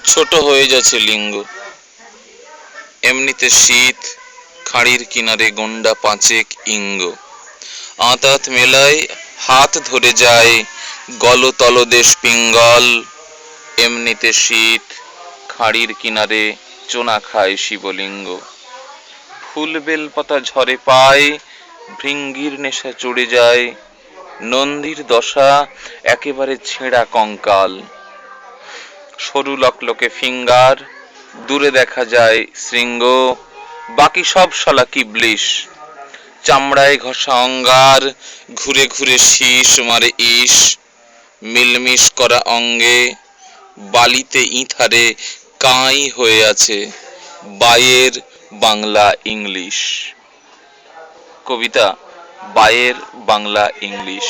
ছোট হয়ে যাচ্ছে লিঙ্গ। এমনিতে শীত, খাঁড়ির কিনারে গন্ডা পাঁচেক ইঙ্গ। আঁতাত মেলায় হাত ধরে যায়, গল তলদেশ পিঙ্গল। এমনিতে শীত, খাঁড়ির কিনারে চোনা খায় শিবলিঙ্গ। ফুল বেলপাতা ঝরে পায়, ভৃঙ্গির নেশা চড়ে যায়। নন্দীর দশা একেবারে ছেঁড়া কঙ্কাল। সরু লকলকে ফিঙ্গার, দূরে দেখা যায় শৃঙ্গ। বাকি সব শালা কিবলিশ, চামড়ায় ঘষা অঙ্গার, ঘুরে ঘুরে শীষ মারে ইস। মিলমিশ করা অঙ্গে, বালিতে ইঁথারে কাঁই হয়ে আছে বায়ের বাংলা ইংলিশ। কবিতা বায়ের বাংলা ইংলিশ।